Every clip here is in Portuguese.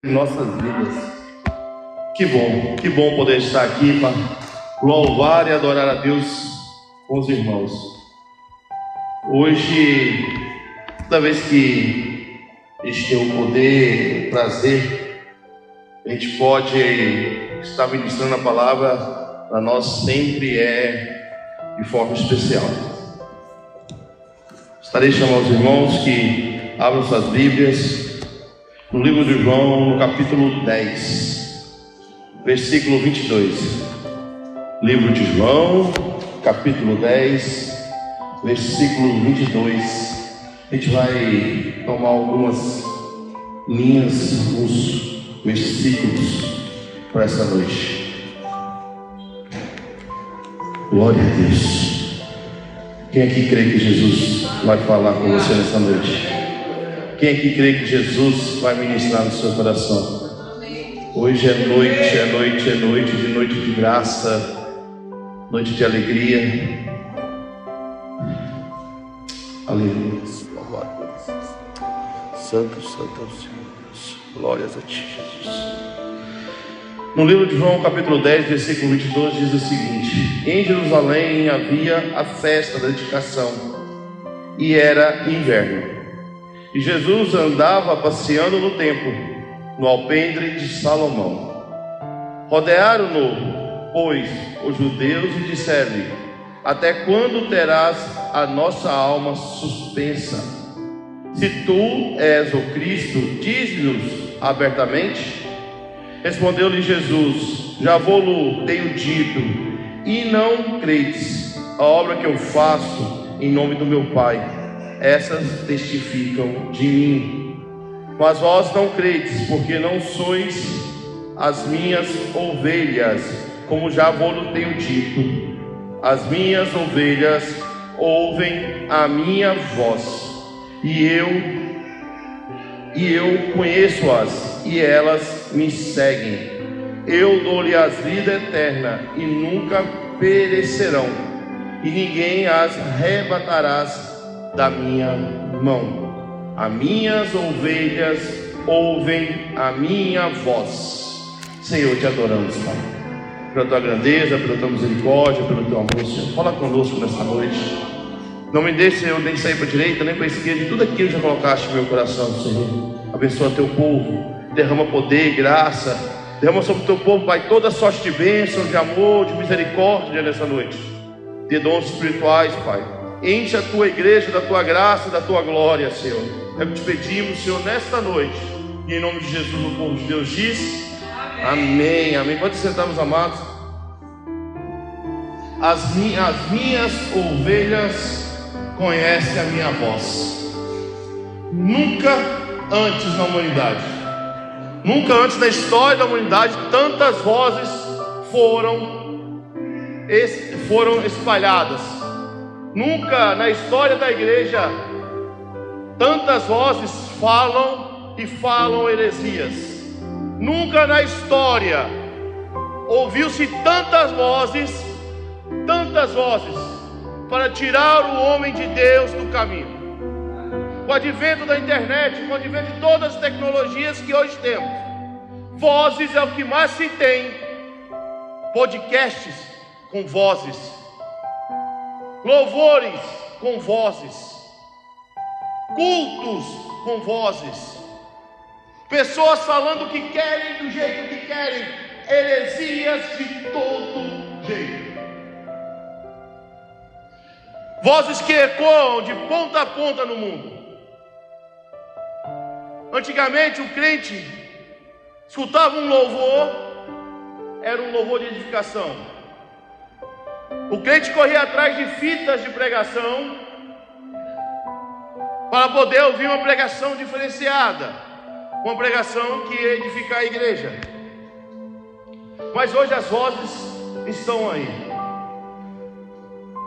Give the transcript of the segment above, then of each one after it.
Em nossas vidas. Que bom poder estar aqui para louvar e adorar a Deus com os irmãos. Hoje, toda vez que a gente tem o poder, o prazer, a gente pode estar ministrando a palavra, para nós sempre é de forma especial. Estarei chamando os irmãos que abram suas Bíblias no livro de João, no capítulo 10, versículo 22. Livro de João, capítulo 10, versículo 22. A gente vai tomar algumas linhas, alguns versículos para essa noite. Glória a Deus. Quem aqui crê que Jesus vai falar com você nessa noite? Quem aqui crê que Jesus vai ministrar no seu coração? Hoje é noite de graça, noite de alegria. Aleluia. Santo é o Senhor. Glórias a Ti, Jesus. No livro de João, capítulo 10, versículo 22, diz o seguinte: em Jerusalém havia a festa da dedicação, e era inverno. E Jesus andava passeando no templo, no alpendre de Salomão. Rodearam-no, pois, os judeus e disseram-lhe: até quando terás a nossa alma suspensa? Se tu és o Cristo, diz-nos abertamente. Respondeu-lhe Jesus: já vou-lo tenho dito, e não credes. A obra que eu faço em nome do meu Pai, essas testificam de mim. Mas vós não credes, porque não sois as minhas ovelhas, como já vos tenho dito. As minhas ovelhas ouvem a minha voz, e eu conheço-as, e elas me seguem. Eu dou-lhe a vida eterna, e nunca perecerão, e ninguém as arrebatará da minha mão. As minhas ovelhas ouvem a minha voz. Senhor, te adoramos, Pai, pela tua grandeza, pela tua misericórdia, pelo teu amor, Senhor. Fala conosco nessa noite. Não me deixe, Senhor, nem sair para a direita, nem para a esquerda. Tudo aquilo que já colocaste no meu coração, Senhor. Abençoa teu povo, derrama poder, graça. Derrama sobre o teu povo, Pai, toda sorte de bênção, de amor, de misericórdia nessa noite. De dons espirituais, Pai. Enche a tua igreja da tua graça e da tua glória, Senhor. É o que te pedimos, Senhor, nesta noite. E em nome de Jesus, o povo de Deus diz: amém, amém. Pode sentar, meus amados. As minhas ovelhas conhecem a minha voz. Nunca antes na humanidade, nunca antes na história da humanidade, tantas vozes foram espalhadas. Nunca na história da igreja tantas vozes falam e falam heresias. Nunca na história ouviu-se tantas vozes para tirar o homem de Deus do caminho. Com o advento da internet, com o advento de todas as tecnologias que hoje temos, vozes é o que mais se tem. Podcasts com vozes, louvores com vozes, cultos com vozes, pessoas falando o que querem, do jeito que querem, heresias de todo jeito, vozes que ecoam de ponta a ponta no mundo. Antigamente o crente escutava um louvor, era um louvor de edificação. O crente corria atrás de fitas de pregação para poder ouvir uma pregação diferenciada, uma pregação que ia edificar a igreja. Mas hoje as vozes estão aí,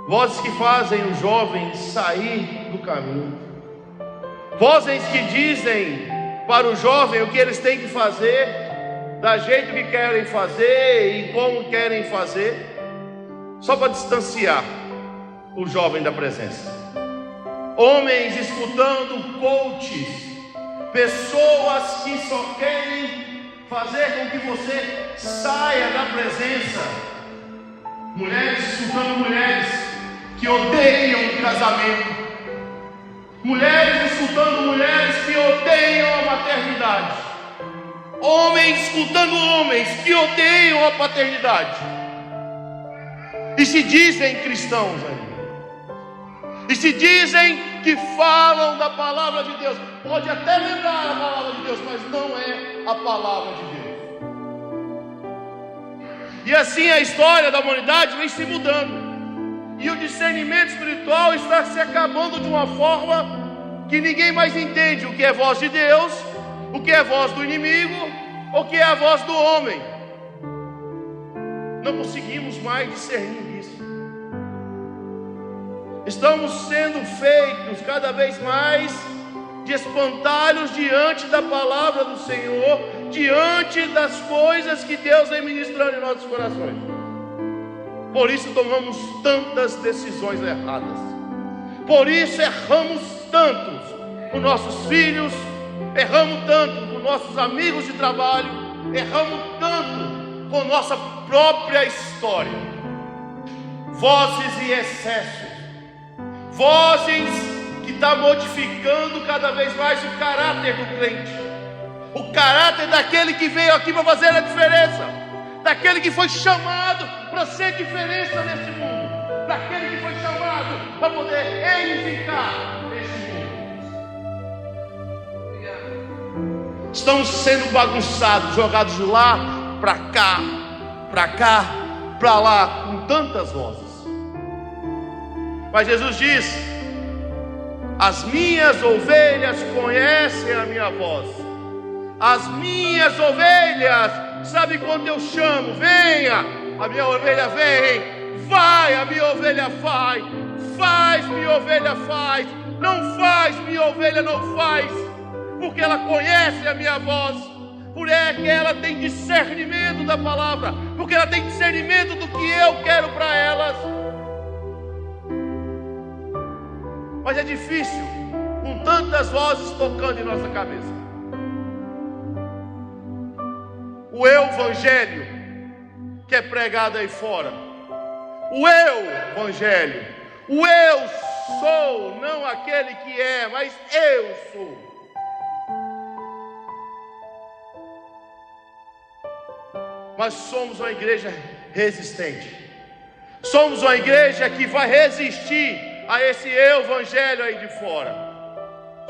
vozes que fazem os jovens sair do caminho, vozes que dizem para o jovem o que eles têm que fazer, da jeito que querem fazer e como querem fazer, só para distanciar o jovem da presença. Homens escutando coaches, pessoas que só querem fazer com que você saia da presença, mulheres insultando mulheres que odeiam o casamento, mulheres insultando mulheres que odeiam a maternidade, homens insultando homens que odeiam a paternidade, e se dizem cristãos ainda, e se dizem que falam da palavra de Deus. Pode até lembrar a palavra de Deus, mas não é a palavra de Deus. E assim a história da humanidade vem se mudando, e o discernimento espiritual está se acabando de uma forma que ninguém mais entende o que é voz de Deus, o que é voz do inimigo, o que é a voz do homem. Não conseguimos mais discernir isso. Estamos sendo feitos cada vez mais de espantalhos diante da palavra do Senhor, diante das coisas que Deus vem ministrando em nossos corações. Por isso tomamos tantas decisões erradas, por isso erramos tanto com nossos filhos, erramos tanto com nossos amigos de trabalho, erramos tanto com nossa própria história. Vozes e excessos, vozes que estão modificando cada vez mais o caráter do crente, o caráter daquele que veio aqui para fazer a diferença, daquele que foi chamado para ser diferença nesse mundo, daquele que foi chamado para poder edificar esse mundo. Estamos sendo bagunçados, jogados de lá para cá, para lá, com tantas vozes. Mas Jesus diz: as minhas ovelhas conhecem a minha voz. As minhas ovelhas, sabe quando eu chamo? Venha, a minha ovelha vem. Vai, a minha ovelha vai. Faz, minha ovelha faz. Não faz, minha ovelha não faz. Porque ela conhece a minha voz, porque ela tem discernimento da palavra, porque ela tem discernimento do que eu quero para elas. Mas é difícil, com tantas vozes tocando em nossa cabeça. O evangelho que é pregado aí fora, o evangelho, o eu sou, não aquele que é, mas eu sou. Mas somos uma igreja resistente, somos uma igreja que vai resistir a esse evangelho aí de fora.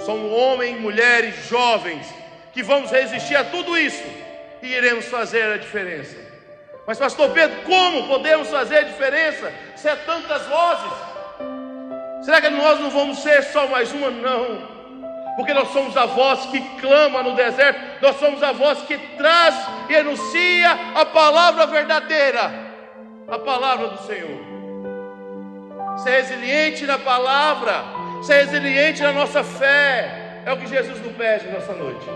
Somos homens, mulheres, jovens que vamos resistir a tudo isso e iremos fazer a diferença. Mas pastor Pedro, como podemos fazer a diferença se há tantas vozes? Será que nós não vamos ser só mais uma? Não, porque nós somos a voz que clama no deserto, nós somos a voz que traz e anuncia a palavra verdadeira, a palavra do Senhor. Ser resiliente na palavra, ser resiliente na nossa fé, é o que Jesus nos pede nessa noite.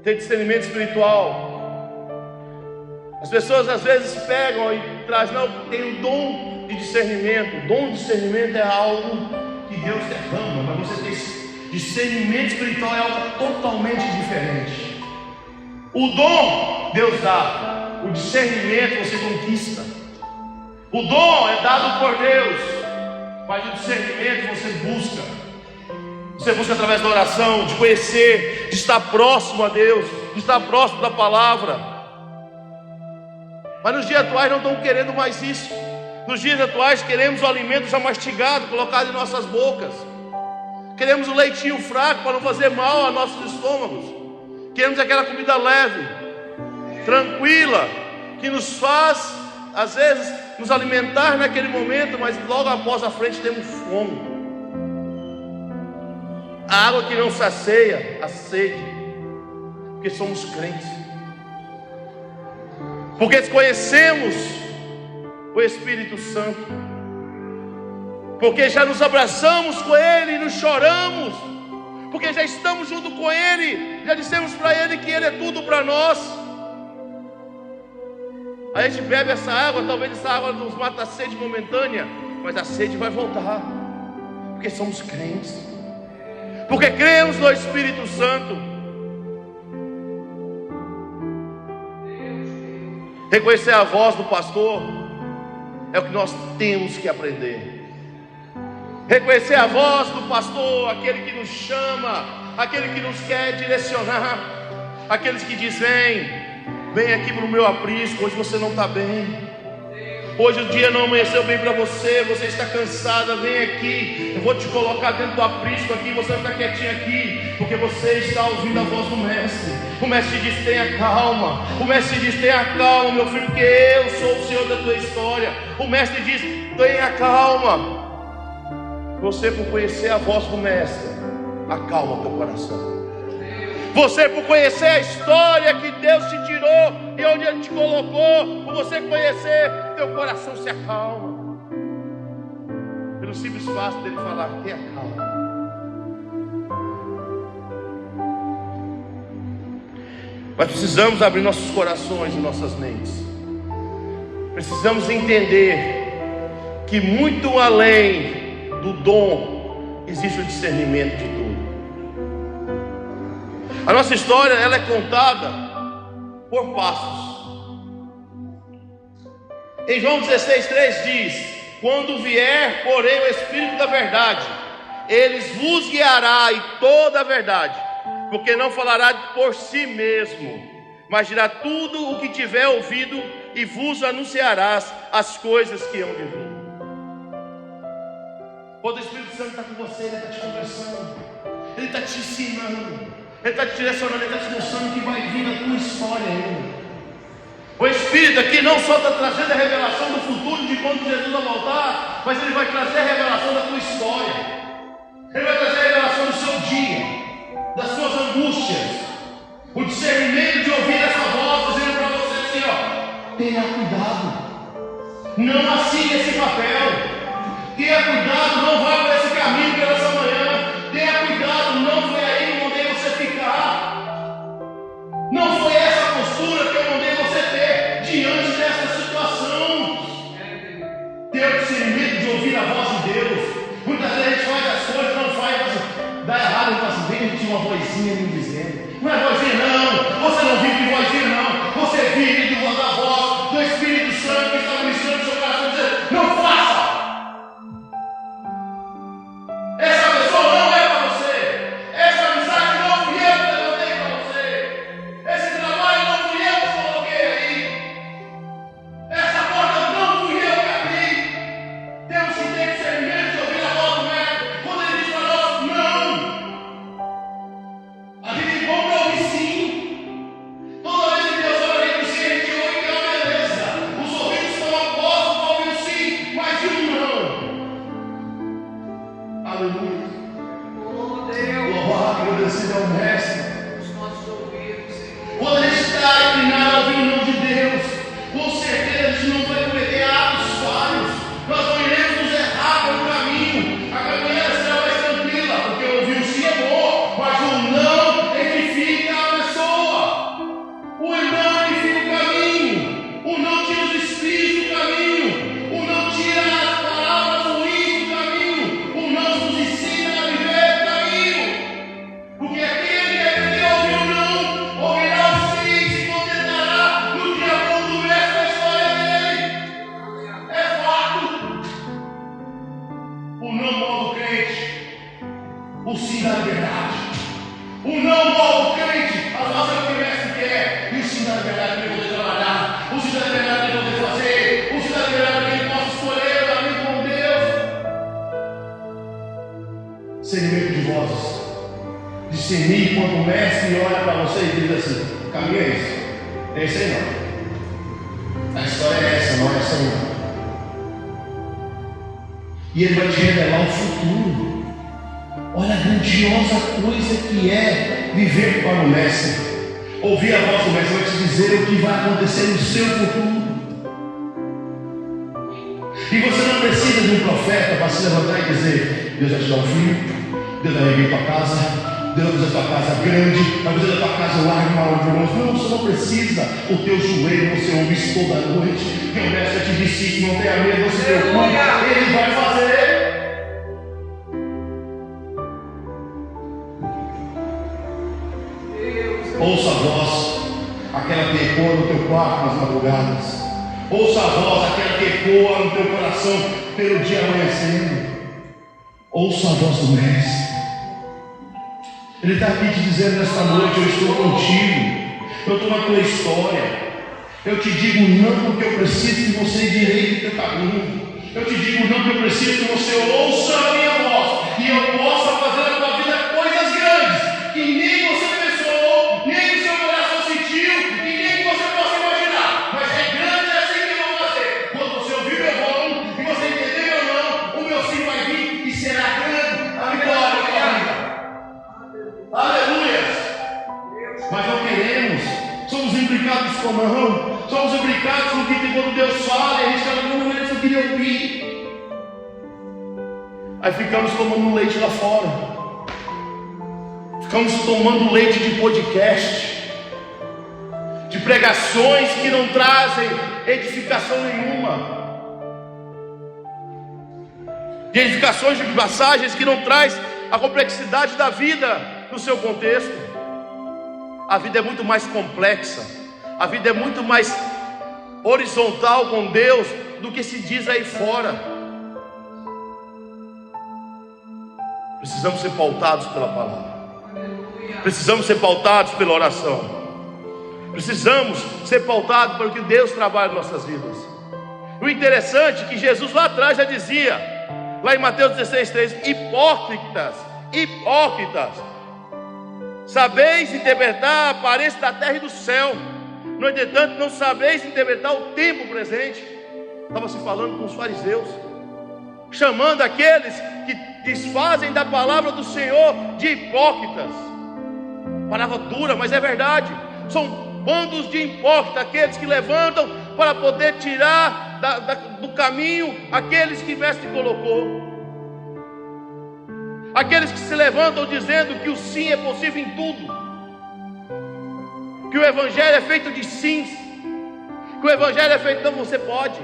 Ter discernimento espiritual. As pessoas às vezes pegam e trazem, não, tem o dom de discernimento. O dom de discernimento é algo que Deus derrama, mas você ter discernimento espiritual é algo totalmente diferente. O dom Deus dá, o discernimento você conquista. O dom é dado por Deus, mas o discernimento você busca. Você busca através da oração, de conhecer, de estar próximo a Deus, de estar próximo da palavra. Mas nos dias atuais não estamos querendo mais isso. Nos dias atuais queremos o alimento já mastigado, colocado em nossas bocas. Queremos o leitinho fraco para não fazer mal a nossos estômagos. Queremos aquela comida leve, tranquila, que nos faz, às vezes, nos alimentar naquele momento, mas logo após a frente temos fome. A água que não sacia a sede, porque somos crentes, porque desconhecemos o Espírito Santo, porque já nos abraçamos com Ele e nos choramos, porque já estamos junto com Ele, já dissemos para Ele que Ele é tudo para nós. A gente bebe essa água, talvez essa água nos mata a sede momentânea, mas a sede vai voltar, porque somos crentes, porque cremos no Espírito Santo. Reconhecer a voz do pastor é o que nós temos que aprender. Reconhecer a voz do pastor, aquele que nos chama, aquele que nos quer direcionar, aqueles que dizem: vem aqui para o meu aprisco, hoje você não está bem. Hoje o dia não amanheceu bem para você, você está cansada, vem aqui, eu vou te colocar dentro do aprisco aqui, você vai ficar quietinho aqui, porque você está ouvindo a voz do mestre. O mestre diz: tenha calma. O mestre diz: tenha calma, meu filho, porque eu sou o Senhor da tua história. O mestre diz: tenha calma. Você, por conhecer a voz do mestre, acalma o teu coração. Você, por conhecer a história que Deus te tirou e onde Ele te colocou, por você conhecer, teu coração se acalma. Pelo simples fato dele falar: tenha calma. Mas precisamos abrir nossos corações e nossas mentes. Precisamos entender que muito além do dom existe o discernimento de tudo. A nossa história, ela é contada por passos. Em João 16:3 diz: quando vier, porém, o Espírito da verdade, Ele vos guiará em toda a verdade, porque não falará por si mesmo, mas dirá tudo o que tiver ouvido, e vos anunciarás as coisas que hão de vir. Quando o Espírito Santo está com você, Ele está te conversando, Ele está te ensinando, Ele está te direcionando, Ele está te mostrando o que vai vir na tua história ainda. O Espírito aqui não só está trazendo a revelação do futuro, de quando Jesus vai voltar, mas Ele vai trazer a revelação da tua história. Ele vai trazer a revelação do seu dia, das suas angústias, o discernimento de ouvir essa voz dizendo para você assim: ó, tenha cuidado, não assine esse papel. Tenha cuidado, não vá por esse caminho pela essa manhã. Tenha cuidado, não foi aí que eu mandei você ficar. Não foi essa postura que eu mandei você ter diante dessa situação. Ter o discernimento de ouvir a voz de Deus. Muitas vezes a gente faz as coisas, não faz, dá errado, faz bem, tinha uma vozinha me dizendo. Não é vozinha não, você não vive de vozinha não, você vive de voz da voz do Espírito Santo que está ministrando no seu coração, dizendo: não faça. Essa pessoa não é para você. Essa amizade não fui eu que levantei para você. Esse trabalho não fui eu que coloquei aí. Essa porta não fui eu que abri. Temos que ter discernimento de ouvir a voz do mestre. Quando ele diz para nós não, a gente compra ouvir sim. Toda vez que Deus olha para sim, a gente ouve que é uma beleza. Os ouvidos estão apostos para ouvir o sim, mas e o não? Aleluia. Louvado, agradecido ao mestre. Quando a gente está inclinado a ouvir o nome de Deus, com certeza a gente não vai cometer atos falhos. Nós não iremos nos errar pelo caminho. A caminhada será mais tranquila, porque ouvir o sim é bom, mas o não edifica a pessoa. O não edifica o caminho. O não tira os espíritos do caminho. O não tira as palavras ruins do caminho. O não nos ensina a viver o caminho. Porque aquele que aprendeu a ouvir o não, ouvirá o sim e se contentará no dia bom do resto da história dele. É fato. O não molda o crente, o sim da liberdade. O não molda o crente, a fazer o que o mestre quer, e o sim da liberdade para ele poder trabalhar, o sim da liberdade para ele poder fazer, o sim da liberdade para que ele possa escolher o caminho com Deus. Discernimento de vozes. Discernir quando o mestre olha para você e diz assim: o caminho é esse. É esse aí não. A história é essa, não é essa aí não. E ele vai te revelar o futuro. Olha a grandiosa coisa que é viver para o mestre. Ouvir a voz do mestre vai te dizer o que vai acontecer no seu futuro. E você não precisa de um profeta para se levantar e dizer: Deus vai te dar um filho, Deus vai erguer tua casa, Deus vai fazer a tua casa grande, vai fazer a tua casa larga, uma hora de irmãos. Não, você não precisa. O teu joelho, você ouve isso toda noite. Que o mestre te disse que não tenha medo, não se preocupe, ele vai fazer. Ouça a voz, aquela que ecoa no teu quarto nas madrugadas. Ouça a voz, aquela que ecoa no teu coração pelo dia amanhecendo. Ouça a voz do Mestre. Ele está aqui te dizendo nesta noite: eu estou contigo, eu estou na tua história. Eu te digo não porque eu preciso que você endireite o teu caminho. Eu te digo não porque eu preciso que você ouça a minha voz e eu possa fazer na tua vida coisas grandes que nem você pensou, nem o seu coração sentiu e nem você possa imaginar. Mas é grande assim que eu vou fazer. Quando você ouvir meu nome e você entender meu não, o meu sim vai vir e será grande a vitória da tua vida. Aleluia! Mas não queremos, somos implicados com não, somos implicados no que quando Deus fala e a gente fala, não, eu só queria ouvir. Aí ficamos tomando leite lá fora, ficamos tomando leite de podcast, de pregações que não trazem edificação nenhuma, de edificações de passagens que não traz a complexidade da vida no seu contexto. A vida é muito mais complexa, a vida é muito mais horizontal com Deus do que se diz aí fora. Precisamos ser pautados pela palavra, precisamos ser pautados pela oração, precisamos ser pautados pelo que Deus trabalha em nossas vidas. O interessante é que Jesus lá atrás já dizia, lá em Mateus 16:3, hipócritas, sabeis interpretar a aparência da terra e do céu, no entretanto não sabeis interpretar o tempo presente. Estava se falando com os fariseus, chamando aqueles que desfazem da palavra do Senhor de hipócritas. Palavra dura, mas é verdade. São bandos de hipócritas, aqueles que levantam para poder tirar do caminho aqueles que o Mestre colocou, aqueles que se levantam dizendo que o sim é possível em tudo, que o Evangelho é feito de sims, que o Evangelho é feito, então você pode,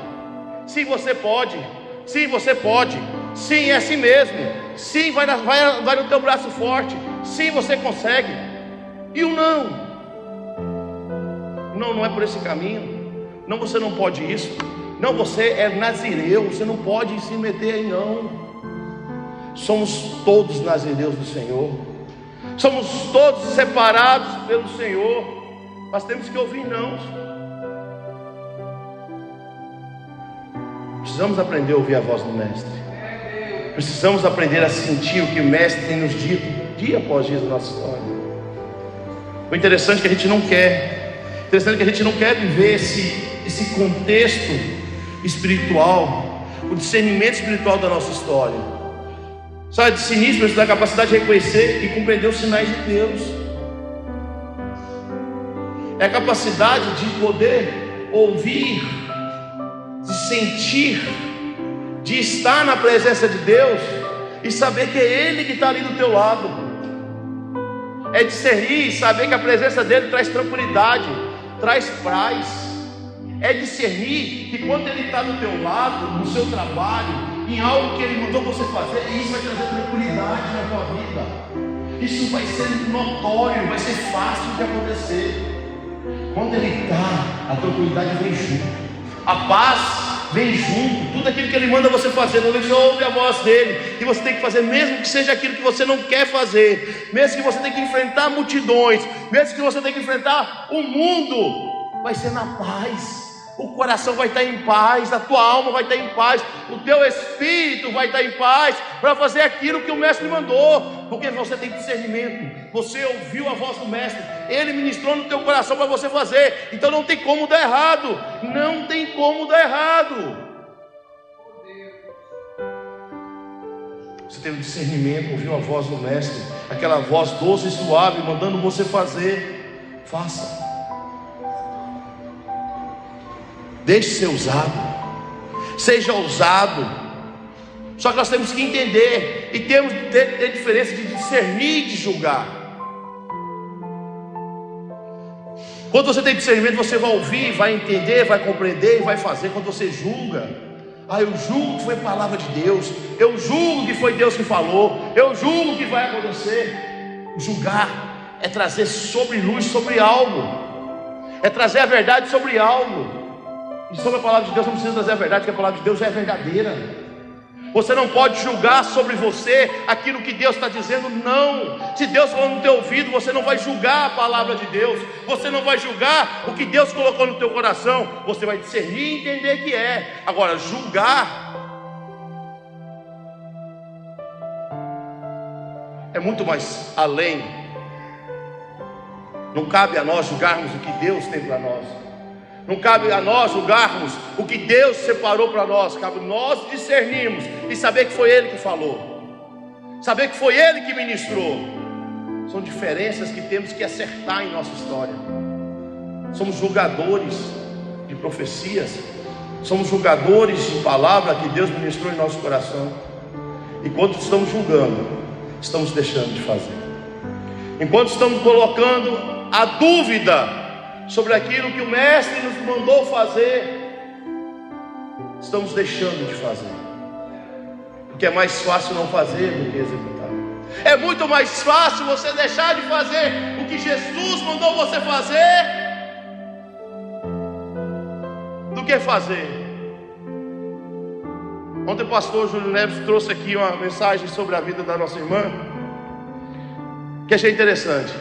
sim você pode, sim você pode, sim é assim mesmo, sim vai no teu braço forte, sim você consegue. E o não, não é por esse caminho, não, você não pode isso, não, você é nazireu, você não pode se meter aí não. Somos todos nazireus do Senhor, somos todos separados pelo Senhor, mas temos que ouvir não. Precisamos aprender a ouvir a voz do Mestre, precisamos aprender a sentir o que o Mestre tem nos dito dia após dia da nossa história. O interessante é que a gente não quer, viver esse contexto espiritual, o discernimento espiritual da nossa história. Sabe, discernir precisa da capacidade de reconhecer e compreender os sinais de Deus, é a capacidade de poder ouvir, de sentir, de estar na presença de Deus e saber que é Ele que está ali do teu lado. É discernir e saber que a presença dele traz tranquilidade, traz paz. É discernir que quando Ele está do teu lado, no seu trabalho, em algo que Ele mandou você fazer, isso vai trazer tranquilidade na tua vida. Isso vai ser notório, vai ser fácil de acontecer. Quando Ele está, a tranquilidade vem junto, a paz vem junto, tudo aquilo que Ele manda você fazer, você ouve a voz dEle, e você tem que fazer, mesmo que seja aquilo que você não quer fazer, mesmo que você tenha que enfrentar multidões, mesmo que você tenha que enfrentar o mundo, vai ser na paz. O coração vai estar em paz, a tua alma vai estar em paz, o teu espírito vai estar em paz, para fazer aquilo que o Mestre mandou, porque você tem discernimento, você ouviu a voz do Mestre, Ele ministrou no teu coração para você fazer, então não tem como dar errado, não tem como dar errado. Você teve discernimento, ouviu a voz do Mestre, aquela voz doce e suave, mandando você fazer, faça. Deixe ser usado, seja ousado. Só que nós temos que entender e temos que ter diferença de discernir e de julgar. Quando você tem discernimento, você vai ouvir, vai entender, vai compreender e vai fazer. Quando você julga, eu julgo que foi palavra de Deus, eu julgo que foi Deus que falou, eu julgo que vai acontecer. Julgar é trazer sobre luz sobre algo, é trazer a verdade sobre algo. E sobre a palavra de Deus não precisa trazer a verdade, porque a palavra de Deus é verdadeira. Você não pode julgar sobre você aquilo que Deus está dizendo, não. Se Deus falou no teu ouvido, você não vai julgar a palavra de Deus, você não vai julgar o que Deus colocou no teu coração, você vai discernir e entender que é. Agora, julgar é muito mais além. Não cabe a nós julgarmos o que Deus tem para nós. Não cabe a nós julgarmos o que Deus separou para nós. Cabe nós discernirmos e saber que foi Ele que falou, saber que foi Ele que ministrou. São diferenças que temos que acertar em nossa história. Somos julgadores de profecias, somos julgadores de palavra que Deus ministrou em nosso coração. Enquanto estamos julgando, estamos deixando de fazer. Enquanto estamos colocando a dúvida sobre aquilo que o Mestre nos mandou fazer, estamos deixando de fazer, porque é mais fácil não fazer do que executar. É muito mais fácil você deixar de fazer o que Jesus mandou você fazer do que fazer. Ontem o pastor Júlio Neves trouxe aqui uma mensagem sobre a vida da nossa irmã, que achei interessante.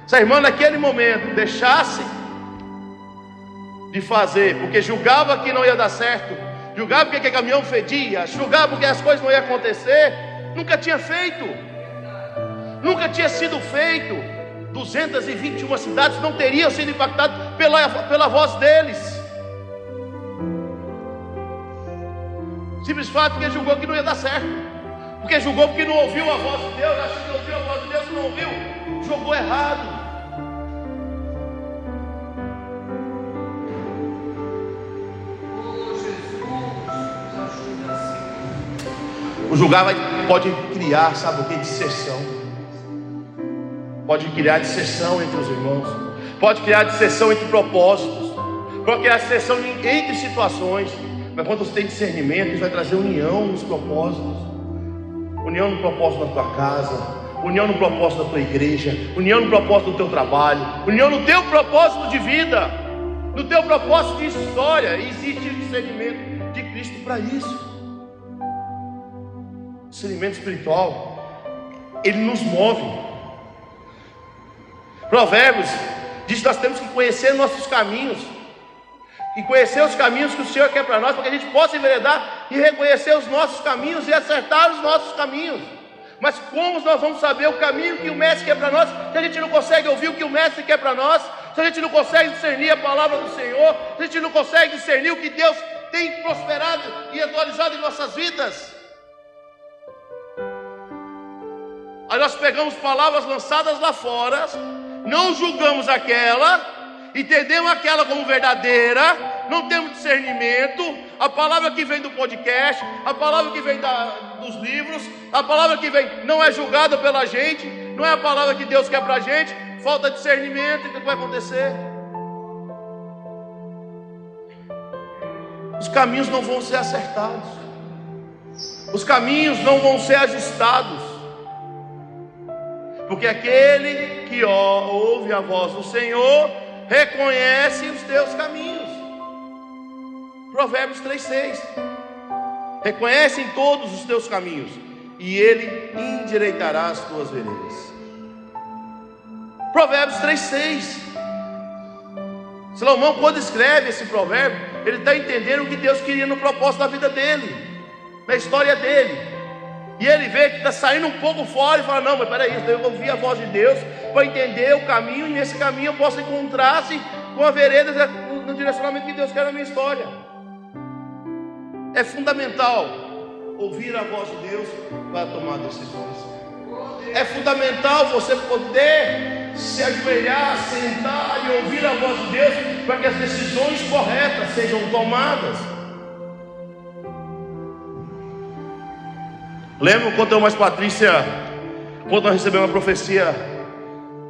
Se a irmã naquele momento deixasse de fazer, porque julgava que não ia dar certo, julgava porque o caminhão fedia, julgava porque as coisas não iam acontecer, nunca tinha feito, nunca tinha sido feito. 221 cidades não teriam sido impactadas pela voz deles. Simples fato que julgou que não ia dar certo, porque julgou porque não ouviu a voz de Deus, achou que ouviu a voz de Deus e não ouviu, jogou errado. O julgar pode criar, sabe o que? Dissensão. Pode criar dissensão entre os irmãos, pode criar dissensão entre propósitos, pode criar dissensão entre situações. Mas quando você tem discernimento, isso vai trazer união nos propósitos, união no propósito da tua casa, união no propósito da tua igreja, união no propósito do teu trabalho, união no teu propósito de vida, no teu propósito de história. E existe o discernimento de Cristo para isso. Discernimento espiritual, ele nos move. Provérbios diz que nós temos que conhecer nossos caminhos, e conhecer os caminhos que o Senhor quer para nós, para que a gente possa enveredar e reconhecer os nossos caminhos e acertar os nossos caminhos. Mas como nós vamos saber o caminho que o Mestre quer para nós, se a gente não consegue ouvir o que o Mestre quer para nós, se a gente não consegue discernir a palavra do Senhor, se a gente não consegue discernir o que Deus tem prosperado e atualizado em nossas vidas? Aí nós pegamos palavras lançadas lá fora, não julgamos aquela, entendemos aquela como verdadeira, não temos discernimento. A palavra que vem do podcast, a palavra que vem dos livros, a palavra que vem não é julgada pela gente, não é a palavra que Deus quer para a gente. Falta discernimento. E o que vai acontecer? Os caminhos não vão ser acertados, os caminhos não vão ser ajustados, porque aquele que ouve a voz do Senhor reconhece os teus caminhos. Provérbios 3:6. Reconhece em todos os teus caminhos, e Ele endireitará as tuas veredas. Provérbios 3:6. Salomão, quando escreve esse provérbio, ele está entendendo o que Deus queria no propósito da vida dele, na história dele. E ele vê que está saindo um pouco fora e fala: não, mas peraí, eu devo ouvir a voz de Deus para entender o caminho, e nesse caminho eu posso encontrar-se com a vereda no direcionamento que Deus quer na minha história. É fundamental ouvir a voz de Deus para tomar decisões. É fundamental você poder se ajoelhar, sentar e ouvir a voz de Deus para que as decisões corretas sejam tomadas. Lembra quando eu mais Patrícia, quando nós recebemos uma profecia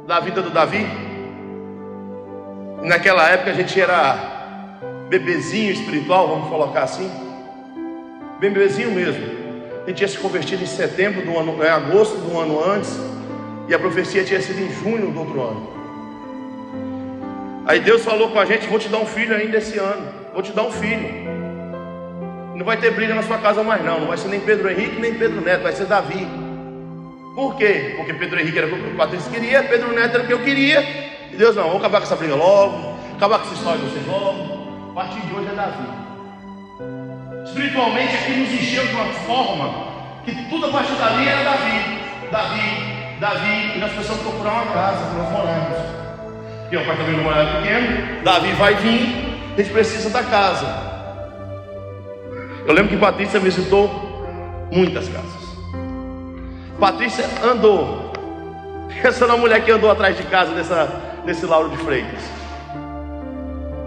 da vida do Davi? Naquela época a gente era bebezinho espiritual, vamos colocar assim, bem bebezinho mesmo. A gente tinha se convertido em setembro do ano, em agosto do ano antes, E a profecia tinha sido em junho do outro ano. Aí Deus falou com a gente: vou te dar um filho ainda esse ano. Vou te dar um filho. Não vai ter briga na sua casa mais não. Não vai ser nem Pedro Henrique, nem Pedro Neto. Vai ser Davi. Por quê? Porque Pedro Henrique era o que o Patrícia queria, Pedro Neto era o que eu queria. E Deus: não, vamos acabar com essa briga logo. Acabar com essa história de vocês logo. A partir de hoje é Davi. Espiritualmente aqui nos encheu de uma forma que tudo a partir dali era Davi. E nós precisamos procurar uma casa para nós morarmos. Porque o apartamento não é pequeno. Davi vai vir. A gente precisa da casa. Eu lembro que Patrícia visitou muitas casas. Patrícia andou. Essa não é a mulher que andou atrás de casa desse Lauro de Freitas.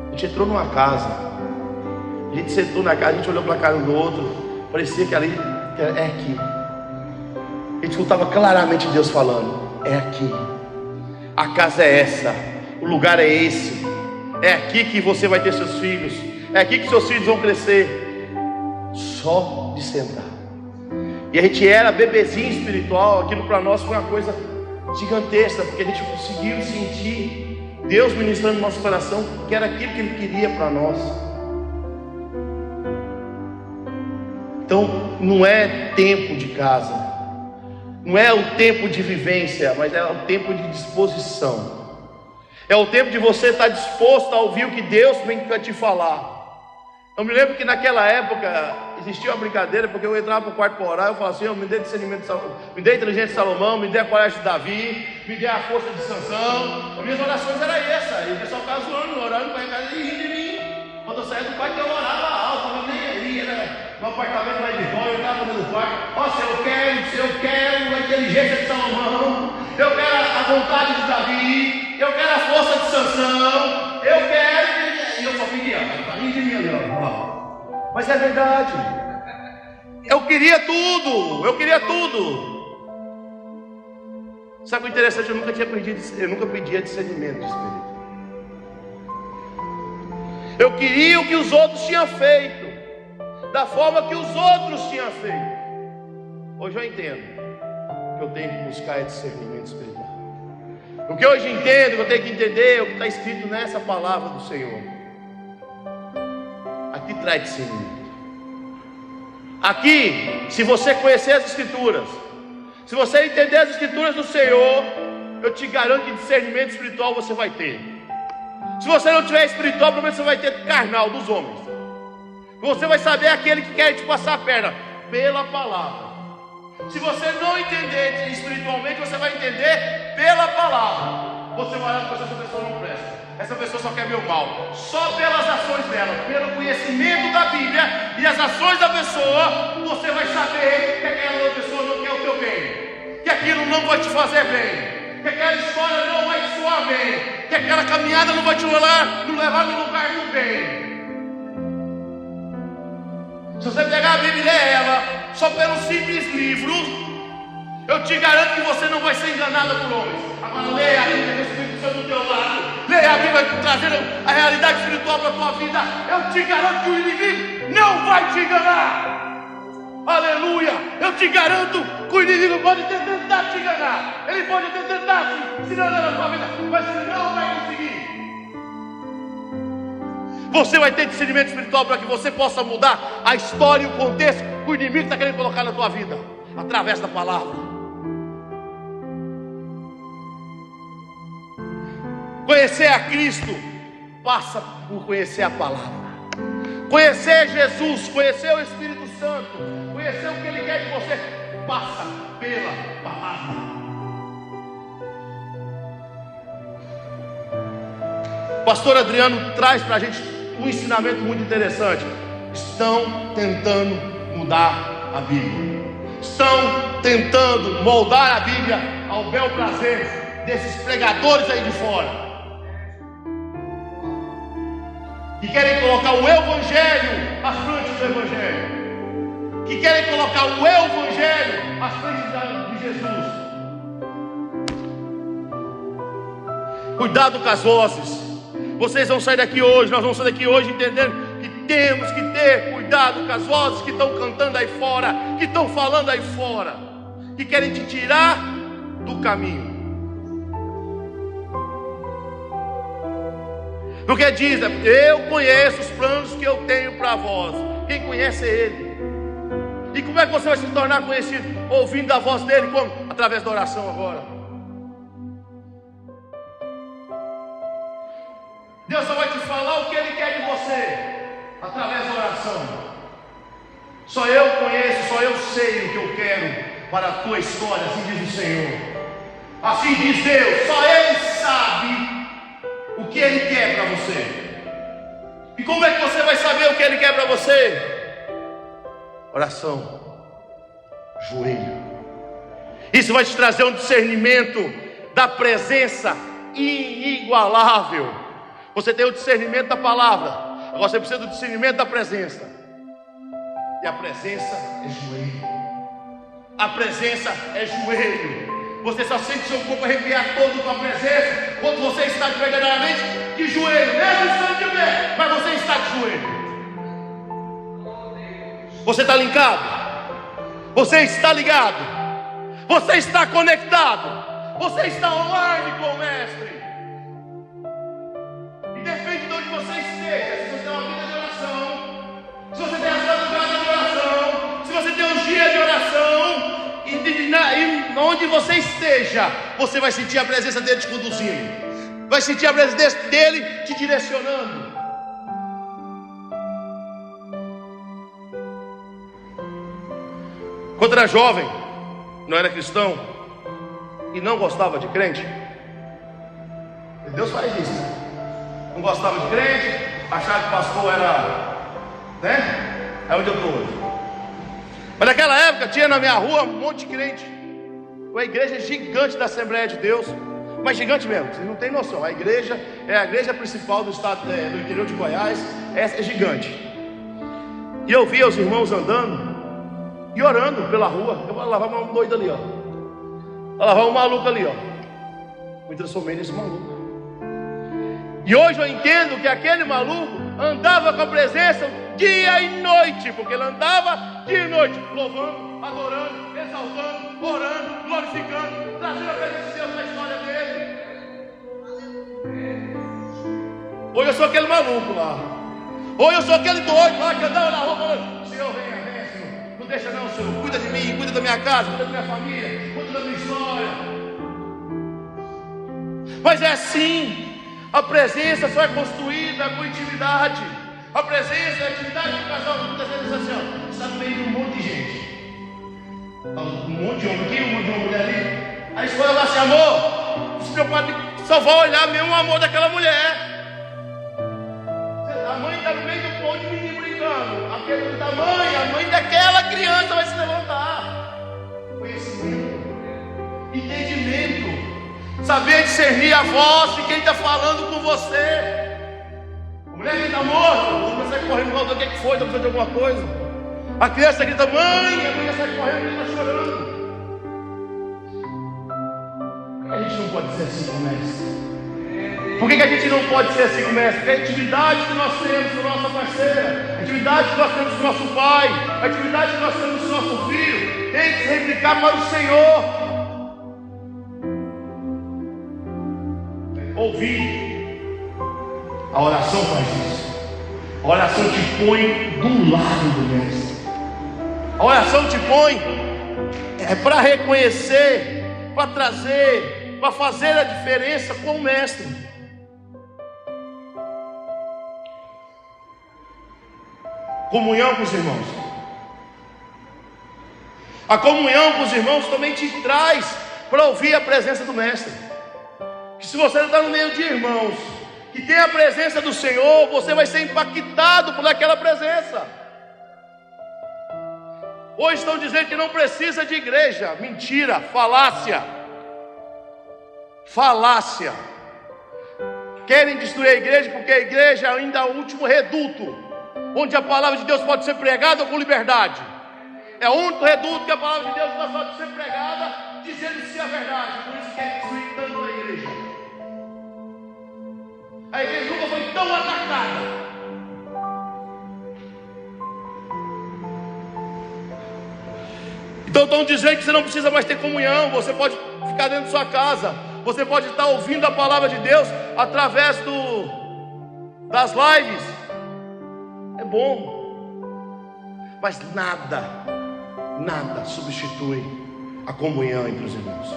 A gente entrou numa casa. A gente sentou na casa, a gente olhou para a cara um do outro. Parecia que ali é aqui. A gente escutava claramente Deus falando: é aqui. A casa é essa. O lugar é esse. É aqui que você vai ter seus filhos. É aqui que seus filhos vão crescer. Só de sentar. E a gente era bebezinho espiritual. Aquilo para nós foi uma coisa gigantesca, porque a gente conseguiu sentir Deus ministrando no nosso coração que era aquilo que Ele queria para nós. Então não é tempo de casa, não é o tempo de vivência, mas é o tempo de disposição. É o tempo de você estar disposto a ouvir o que Deus vem para te falar. Eu me lembro que naquela época existia uma brincadeira, porque eu entrava para o quarto para orar, eu falava assim: me dê discernimento de Salomão, me dê inteligência de Salomão, me dê a coragem de Davi, me dê a força de Sansão. As minhas orações eram essas. E o pessoal ficava zoando, orando para casa e rindo de mim. Quando eu saía do quarto eu orava alto, eu nem ali, era no apartamento lá de fora, eu estava dentro do quarto. Nossa, eu quero a inteligência de Salomão, eu quero a vontade de Davi, eu quero a força de Sansão, eu quero. E eu só pedia, para mim de mim ali, ó. Mas é verdade. Eu queria tudo. Sabe o interessante? Eu nunca pedia discernimento de espírito. Eu queria o que os outros tinham feito, da forma que os outros tinham feito. Hoje eu entendo que eu tenho que buscar discernimento espiritual. O que hoje entendo, que eu tenho que entender, é o que está escrito nessa palavra do Senhor. Aqui traz discernimento. Aqui, se você conhecer as Escrituras, se você entender as Escrituras do Senhor, eu te garanto que discernimento espiritual você vai ter. Se você não tiver espiritual, pelo menos você vai ter carnal dos homens. Você vai saber aquele que quer te passar a perna pela palavra. Se você não entender espiritualmente, você vai entender pela palavra. Você vai olhar para essa pessoa não presta. Essa pessoa só quer meu mal. Só pelas ações dela, pelo conhecimento da Bíblia e as ações da pessoa, você vai saber que aquela pessoa não quer o teu bem, que aquilo não vai te fazer bem, que aquela história não vai te soar bem, que aquela caminhada não vai te levar no lugar do bem. Se você pegar a Bíblia e ler ela só pelo simples livro, eu te garanto que você não vai ser enganado por homens. Agora leia a Bíblia, que o Espírito Santo do teu lado. Leia a Bíblia trazendo a realidade espiritual para a tua vida. Eu te garanto que o inimigo não vai te enganar. Aleluia. Eu te garanto que o inimigo pode tentar te enganar. Ele pode tentar se enganar na tua vida, mas ele não vai conseguir. Você vai ter discernimento espiritual para que você possa mudar a história e o contexto que o inimigo está querendo colocar na tua vida, através da palavra. Conhecer a Cristo passa por conhecer a palavra. Conhecer Jesus, conhecer o Espírito Santo, conhecer o que Ele quer de você, passa pela palavra. O pastor Adriano traz para a gente um ensinamento muito interessante. Estão tentando mudar a Bíblia. Estão tentando moldar a Bíblia ao bel prazer desses pregadores aí de fora, que querem colocar o Evangelho à frente do Evangelho, que querem colocar o Evangelho à frente de Jesus. Cuidado com as vozes. Vocês vão sair daqui hoje, nós vamos sair daqui hoje entendendo que temos que ter cuidado com as vozes que estão cantando aí fora, que estão falando aí fora, que querem te tirar do caminho. Porque diz: eu conheço os planos que eu tenho para vós. Quem conhece é Ele. E como é que você vai se tornar conhecido? Ouvindo a voz dele, como? Através da oração agora. Deus só vai te falar o que Ele quer de você através da oração. Só eu conheço, só eu sei o que eu quero para a tua história, assim diz o Senhor. Assim diz Deus, só Ele sabe o que Ele quer para você. E como é que você vai saber o que Ele quer para você? Oração, joelho. Isso vai te trazer um discernimento da presença inigualável. Você tem o discernimento da palavra, agora você precisa do discernimento da presença. E a presença é joelho. A presença é joelho. Você só sente seu corpo arrepiar todo com a presença quando você está verdadeiramente de joelho, mesmo estando de pé, mas você está de joelho. Você está ligado? Você está ligado? Você está conectado? Você está online com o Mestre? Independente de onde você esteja, se você tem uma vida de oração, se você tem as madrugadas de oração, se você tem um dia de oração, e onde você esteja, você vai sentir a presença dele te conduzindo, vai sentir a presença dele te direcionando. Quando era jovem, não era cristão e não gostava de crente, Deus faz isso, né? Não gostava de crente, achava que o pastor era, né? É onde eu estou hoje. Mas naquela época tinha na minha rua um monte de crente, uma igreja gigante da Assembleia de Deus, mas gigante mesmo, vocês não têm noção. A igreja é a igreja principal do estado, do interior de Goiás, é gigante. E eu via os irmãos andando e orando pela rua. Eu vou lavar um doido ali, ó. Vou lavar um maluco ali, ó. Me transformei nesse maluco. E hoje eu entendo que aquele maluco andava com a presença dia e noite, porque ele andava dia e noite, louvando, adorando, exaltando, orando, glorificando, trazendo a presença de Deus na história dele. Hoje eu sou aquele maluco lá. Hoje eu sou aquele doido lá que andava na rua falando: Senhor, venha, Senhor. Não deixa não, Senhor. Cuida de mim, cuida da minha casa, cuida da minha família, cuida da minha história. Mas é assim. A presença só é construída com intimidade. A presença é a intimidade do casal. Muitas vezes assim, ó, está no meio de um monte de gente. Um monte de homem aqui, um monte de uma mulher ali. A esposa fala assim: amor, se preocupa, só vai olhar mesmo o amor daquela mulher. A mãe está no meio de um monte de menino brincando. Aquele da mãe, a mãe daquela criança vai se levantar. Conhecimento, entendimento, saber discernir a voz de quem está falando com você. A mulher grita: amor, você sai correndo, o que foi? Está precisando de alguma coisa? A criança grita: mãe, a mãe sai correndo e está chorando. Por que a gente não pode ser assim com o Mestre? Por que a gente não pode ser assim com o Mestre? Porque a intimidade que nós temos com a nossa parceira, a intimidade que nós temos com o nosso pai, a intimidade que nós temos com o nosso filho, tem que se replicar para o Senhor. Ouvir. A oração faz isso. A oração te põe do lado do Mestre. A oração te põe para reconhecer, para trazer, para fazer a diferença com o Mestre. Comunhão com os irmãos. A comunhão com os irmãos também te traz para ouvir a presença do Mestre. Que se você está no meio de irmãos que tem a presença do Senhor, você vai ser impactado por aquela presença. Hoje estão dizendo que não precisa de igreja. Mentira, falácia. Falácia. Querem destruir a igreja porque a igreja ainda é o último reduto, onde a palavra de Deus pode ser pregada com liberdade. É o único reduto que a palavra de Deus pode ser pregada dizendo-se a verdade. Por isso quer destruir tanto a igreja. A igreja nunca foi tão atacada. Então estão dizendo que você não precisa mais ter comunhão. Você pode ficar dentro de sua casa, você pode estar ouvindo a palavra de Deus através das lives. É bom, mas nada substitui a comunhão entre os irmãos.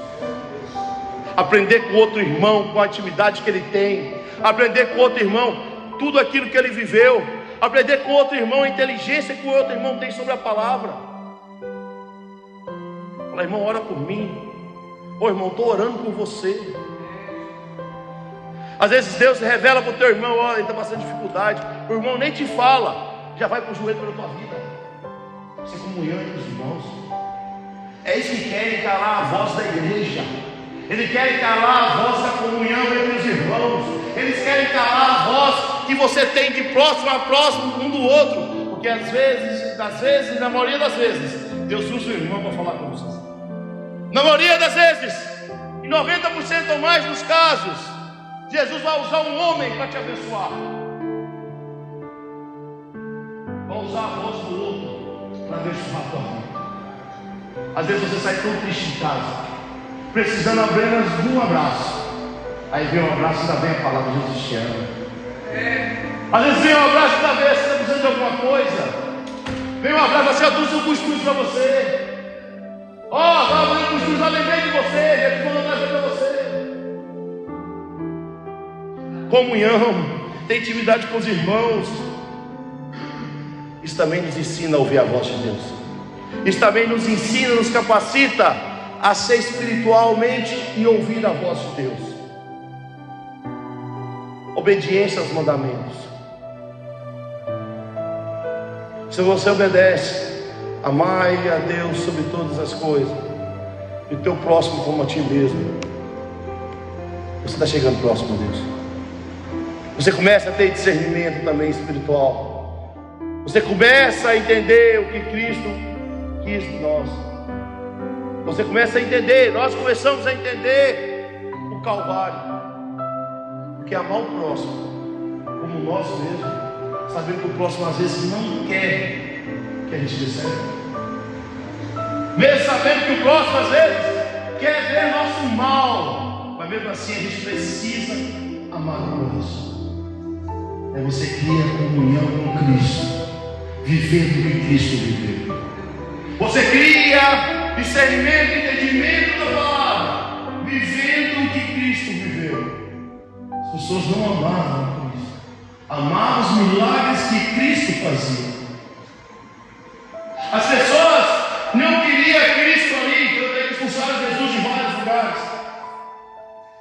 Aprender com outro irmão, com a intimidade que ele tem, aprender com outro irmão tudo aquilo que ele viveu, aprender com outro irmão a inteligência que o outro irmão tem sobre a palavra. Fala, irmão, ora por mim. Ô irmão, estou orando por você. Às vezes Deus revela para o teu irmão, olha, ele está passando dificuldade. O irmão nem te fala, já vai para o joelho pela tua vida. Você comunhão entre os irmãos. É isso que querem calar a voz da igreja. Eles querem calar a voz da comunhão entre os irmãos. Eles querem calar a voz que você tem de próximo a próximo um do outro. Porque às vezes, na maioria das vezes, Deus usa o irmão para falar com vocês. Na maioria das vezes, em 90% ou mais dos casos, Jesus vai usar um homem para te abençoar. Vai usar a voz do outro para abençoar a tua vida. Às vezes você sai tão triste de casa, precisando apenas de um abraço. Aí vem um abraço e ainda vem a palavra de Jesus te ama. Às vezes vem um abraço e ainda vem, você está precisando de alguma coisa. Vem um abraço assim, eu trouxe um cuscuz para você. Ó, estava fazendo cuscuz, eu lembrei de você, Jesus mandou trazer para você. Comunhão, ter intimidade com os irmãos. Isso também nos ensina a ouvir a voz de Deus. Isso também nos ensina, nos capacita a ser espiritualmente e ouvir a voz de Deus. Obediência aos mandamentos. Se você obedece, amai a Deus sobre todas as coisas, e o teu próximo como a ti mesmo, você está chegando próximo a Deus. Você começa a ter discernimento também espiritual. Você começa a entender o que Cristo quis de nós. Você começa a entender, nós começamos a entender o Calvário. Porque amar o próximo como nós mesmos, sabendo que o próximo às vezes não quer que a gente dê certo. Mesmo sabendo que o próximo às vezes quer ver nosso mal, mas mesmo assim a gente precisa amar o próximo. É você cria comunhão com Cristo, vivendo o que Cristo viveu. Você cria discernimento e entendimento da palavra, vivendo o que Cristo viveu. As pessoas não amavam Cristo, amavam os milagres que Cristo fazia. As pessoas não queriam Cristo ali, quando eles expulsaram Jesus de vários lugares.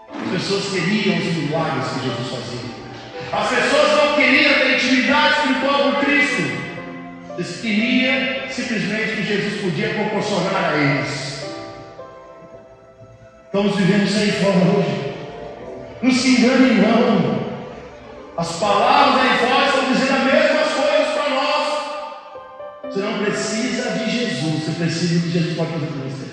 As pessoas queriam os milagres que Jesus fazia. As pessoas não queriam ter intimidade espiritual com Cristo. Eles queriam simplesmente que Jesus podia proporcionar a eles. Estamos vivendo isso aí fora hoje. Não se engane não. As palavras aí fora estão dizendo as mesmas coisas para nós. Você não precisa de Jesus, você precisa do que Jesus pode fazer por você.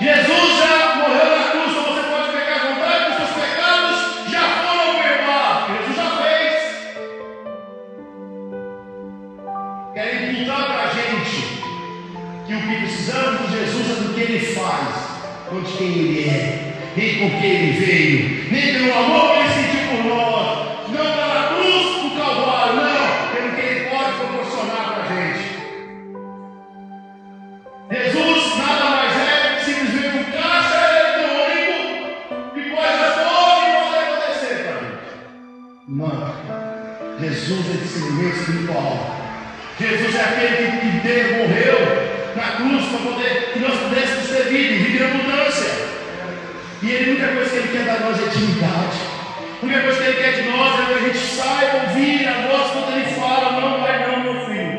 Jesus já morreu na cruz, então você pode pecar à vontade, porque os seus pecados já foram perdoados. Jesus já fez. Querem imputar para a gente que o que precisamos de Jesus é do que Ele faz, não de quem Ele é, nem por que Ele veio, nem pelo amor que Ele sentiu por nós, não pela cruz do Calvário, não, pelo que Ele pode proporcionar para a gente. Jesus nada mais é que simplesmente um caixa eletrônico que pode responder e pode acontecer para a gente. Não, Jesus é discernimento espiritual. Jesus é aquele que morreu na cruz para poder que nós pudéssemos ter vida e viver em abundância. E Ele, a única coisa que Ele quer dar a nós é intimidade. A única coisa que Ele quer de nós é que a gente saiba ouvir a voz quando Ele fala: não vai não, meu filho.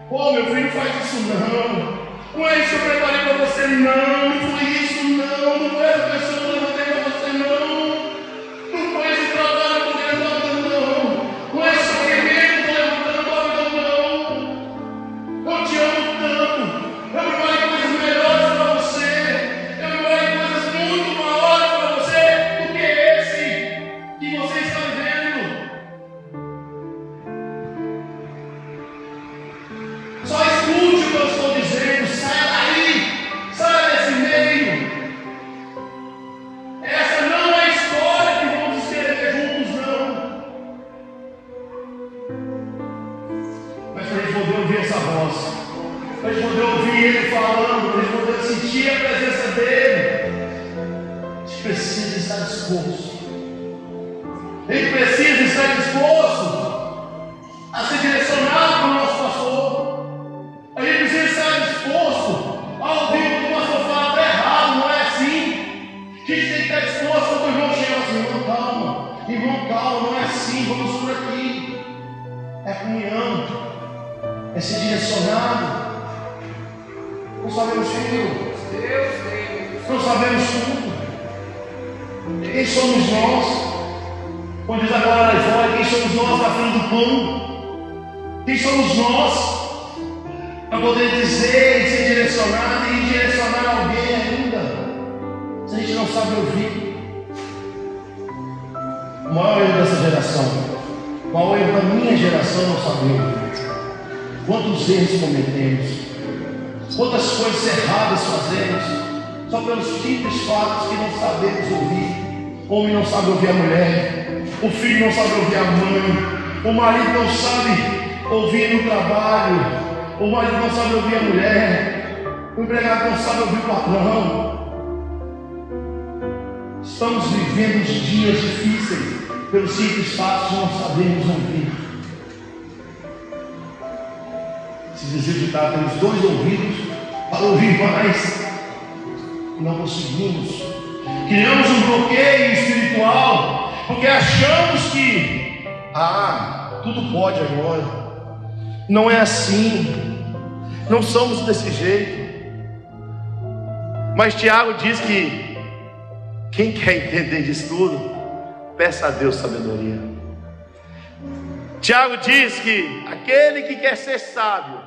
Pô, meu filho, não faz isso não. Não é isso que eu preparei para você, não. Não foi isso, não. Não foi essa pessoa que eu levantei para você, não. Não foi esse trabalho que eu estou levantando, não. Não é esse sofrimento que eu estou levantando, não. Eu te amo tanto. Eu preparei coisas melhores para você. Eu preparei coisas muito maiores para você do que esse que você está vivendo. Só escute o que eu estou dizendo. Saia daí. Saia desse meio. sentir a presença dele, a gente precisa estar disposto. A gente precisa estar disposto a ser direcionado pelo nosso pastor. A gente precisa estar disposto a ouvir quando o pastor fala está errado, não é assim. A gente tem que estar disposto quando o irmão chega assim, irmão, calma, não é assim, vamos por aqui. É comunhão, é ser direcionado. Não sabemos tudo, não sabemos tudo. Quem somos nós? Quando diz agora lá fora, quem somos nós na frente do pão? Quem somos nós para poder dizer e ser direcionado e direcionar alguém ainda? Se a gente não sabe ouvir. O maior erro dessa geração, o maior erro da minha geração não saber ouvir. Quantos erros cometemos? Quantas coisas erradas fazemos só pelos simples fatos que não sabemos ouvir. O homem não sabe ouvir a mulher, o filho não sabe ouvir a mãe, o marido não sabe ouvir no trabalho, o marido não sabe ouvir a mulher, o empregado não sabe ouvir o patrão. Estamos vivendo os dias difíceis pelos simples fatos que não sabemos ouvir. Se dizia temos 2 ouvidos para ouvir mais, e não conseguimos. Criamos um bloqueio espiritual, porque achamos que tudo pode agora. Não é assim, não somos desse jeito. Mas Tiago diz que quem quer entender disso tudo, peça a Deus sabedoria. Tiago diz que aquele que quer ser sábio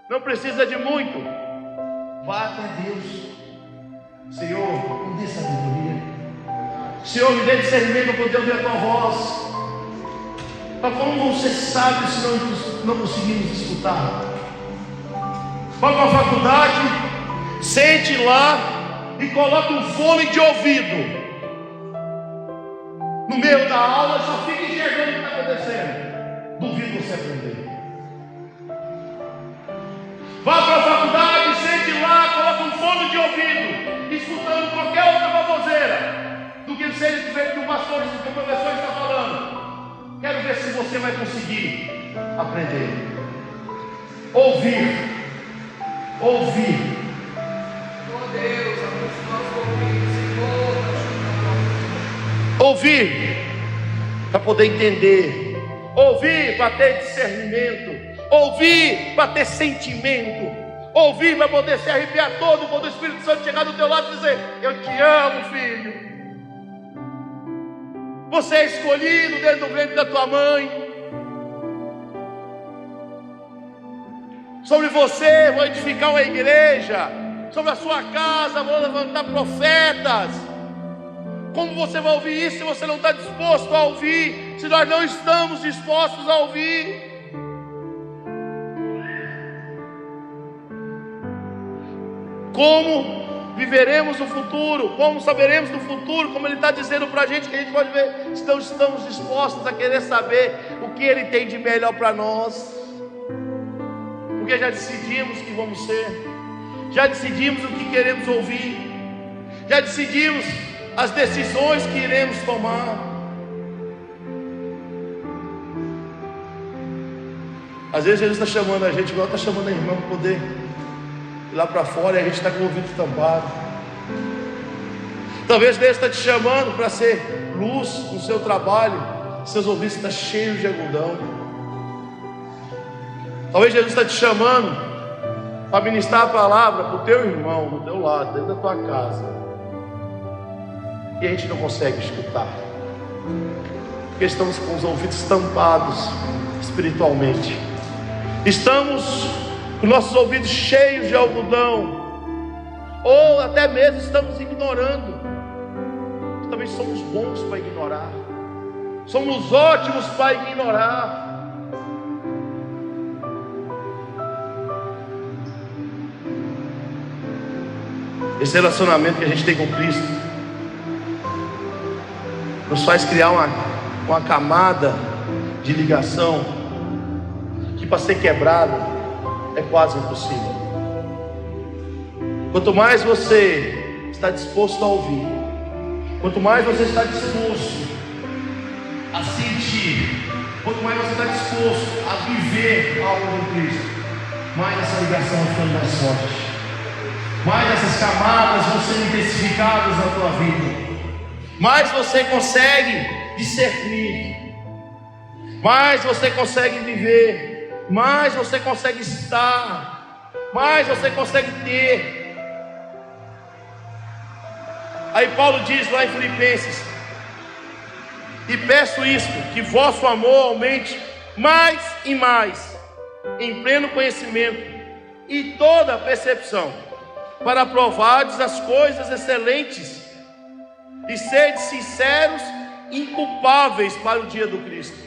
não precisa de muito, vá até Deus. Senhor, me dê sabedoria. Senhor, me dê discernimento para poder ouvir a tua voz. Mas como vamos ser sábios se não conseguimos escutar? Vá para a faculdade, sente lá e coloque um fone de ouvido no meio da aula e só fica enxergando o que está acontecendo. Duvido você aprender. Vá para a faculdade, sente lá, coloque um fone de ouvido, escutando qualquer outra baboseira do que seja que o pastor, que o professor está falando. Quero ver se você vai conseguir aprender. Ouvir. Oh Deus, ouvir para poder entender. Ouvir para ter discernimento. Ouvir para ter sentimento. Ouvir para poder se arrepiar todo quando o Espírito Santo chegar do teu lado e dizer: eu te amo, filho. Você é escolhido dentro do ventre da tua mãe. Sobre você vou edificar uma igreja. Sobre a sua casa vou levantar profetas. Como você vai ouvir isso se você não está disposto a ouvir? Se nós não estamos dispostos a ouvir? Como viveremos o futuro? Como saberemos do futuro? Como Ele está dizendo para a gente, que a gente pode ver se não estamos dispostos a querer saber o que Ele tem de melhor para nós. Porque já decidimos que vamos ser, já decidimos o que queremos ouvir, já decidimos as decisões que iremos tomar. Às vezes Jesus está chamando a gente, igual está chamando a irmã, para poder ir lá para fora e a gente está com o ouvido tampado. Talvez Deus está te chamando para ser luz no seu trabalho, seus ouvidos estão cheios de algodão. Talvez Jesus está te chamando para ministrar a palavra para o teu irmão, do teu lado, dentro da tua casa, e a gente não consegue escutar, porque estamos com os ouvidos tampados espiritualmente. Estamos com nossos ouvidos cheios de algodão, ou até mesmo estamos ignorando. Também somos bons para ignorar, somos ótimos para ignorar. Esse relacionamento que a gente tem com Cristo nos faz criar uma camada de ligação que, para ser quebrada, é quase impossível. Quanto mais você está disposto a ouvir, quanto mais você está disposto a sentir, quanto mais você está disposto a viver algo em Cristo, mais essa ligação vai ficando mais forte, mais essas camadas vão sendo intensificadas na tua vida, mais você consegue discernir, mais você consegue viver, mais você consegue estar, mais você consegue ter. Aí Paulo diz lá em Filipenses: e peço isto, que vosso amor aumente mais e mais, em pleno conhecimento e toda percepção, para provardes as coisas excelentes e seres sinceros, inculpáveis para o dia do Cristo.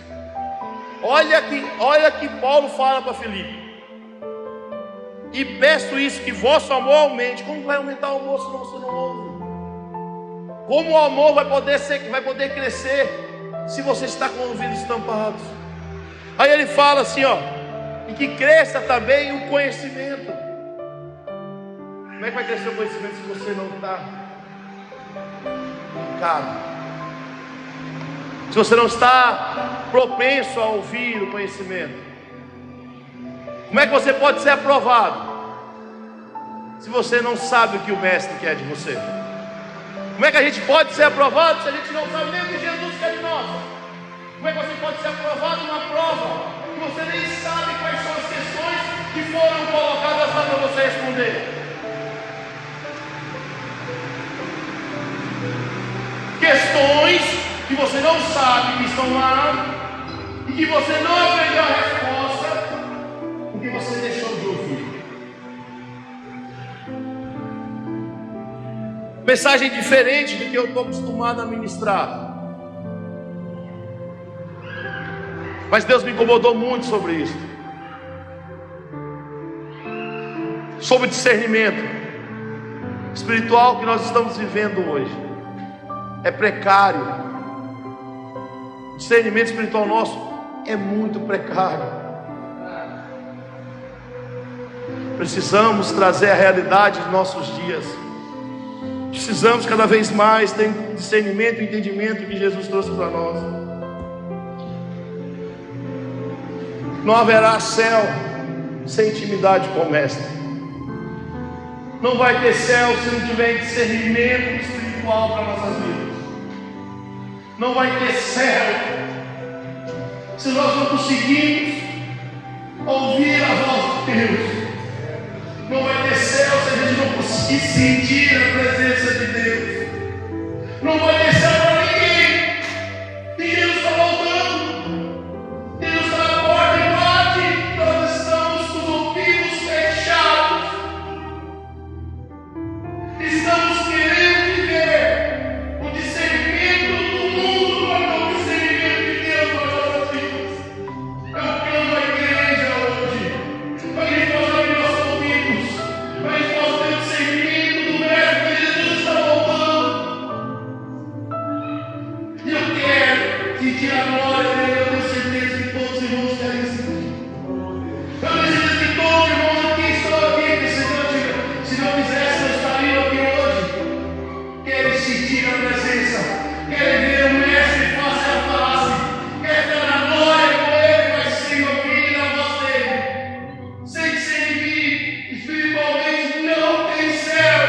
Olha que Paulo fala para Filipe: e peço isso, que vosso amor aumente. Como vai aumentar o amor se você não ouve? Como o amor vai poder crescer se você está com os ouvidos tampados? Aí ele fala assim, ó: e que cresça também o conhecimento. Como é que vai crescer o conhecimento se você não está ligado? Se você não está propenso a ouvir o conhecimento? Como é que você pode ser aprovado se você não sabe o que o mestre quer de você? Como é que a gente pode ser aprovado se a gente não sabe nem o que Jesus quer de nós? Como é que você pode ser aprovado numa prova que você nem sabe quais são as questões que foram colocadas lá para você responder? Questões que você não sabe que estão lá e que você não aprendeu a resposta porque você deixou de ouvir. Mensagem diferente do que eu estou acostumado a ministrar. Mas Deus me incomodou muito sobre isso. Sobre o discernimento espiritual que nós estamos vivendo hoje. É precário. O discernimento espiritual nosso é muito precário. Precisamos trazer a realidade dos nossos dias. Precisamos cada vez mais ter discernimento e entendimento que Jesus trouxe para nós. Não haverá céu sem intimidade com o Mestre. Não vai ter céu se não tiver discernimento espiritual para nossas vidas. Não vai ter céu se nós não conseguirmos ouvir a voz de Deus. Não vai ter céu se a gente não conseguir sentir a presença de Deus. Não vai ter céu para ninguém. Ninguém está voltando. Deus está na porta e bate. Nós estamos com os ouvidos fechados. Estamos querendo viver o discernimento do mundo, mas não o discernimento de Deus para nossas vidas. Eu clamo a igreja hoje para que a gente possa abrir nossos ouvidos, para que a gente possa ter o discernimento do mestre que Jesus está voltando. E eu quero sentir a glória dele. Eu tenho certeza que todos os irmãos querem sentir. Eu tenho certeza que todos os irmãos aqui estão aqui, se não quisesse, não estariam aqui hoje. Querem sentir a presença, querem ver o mestre face a face, querem estar na glória com ele, mas sem ouvir a voz dele. Sem discernir espiritualmente, não tem céu.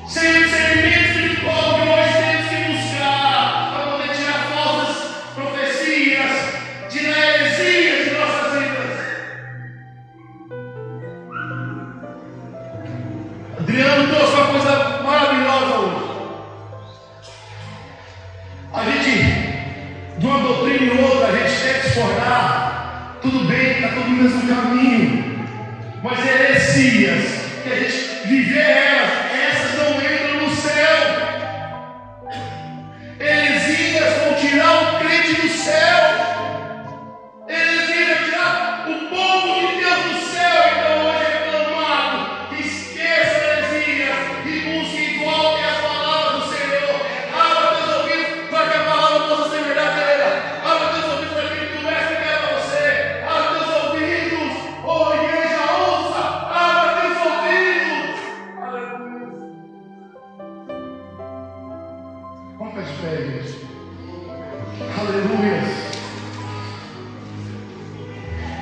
Sem o discernimento espiritual que nós temos que buscar para poder tirar falsas profecias, tirar heresias de nossas vidas. Adriano trouxe uma coisa maravilhosa hoje. A gente, de uma doutrina e outra, a gente quer discordar. Tudo bem, está todo no mesmo caminho. Mas heresias, que a gente viver elas, essas não entram no céu. Heresias vão tirar o crente do céu. Heresias vão tirar o povo de Deus do céu. Então hoje é clamado: esqueça heresias e busque e volte às palavras do Senhor. Abra teus ouvidos para que a palavra possa ser verdadeira. Abra teus ouvidos para aquilo que o mestre quer para você. Abra teus ouvidos Vamos ficar de pé, igreja. Aleluia.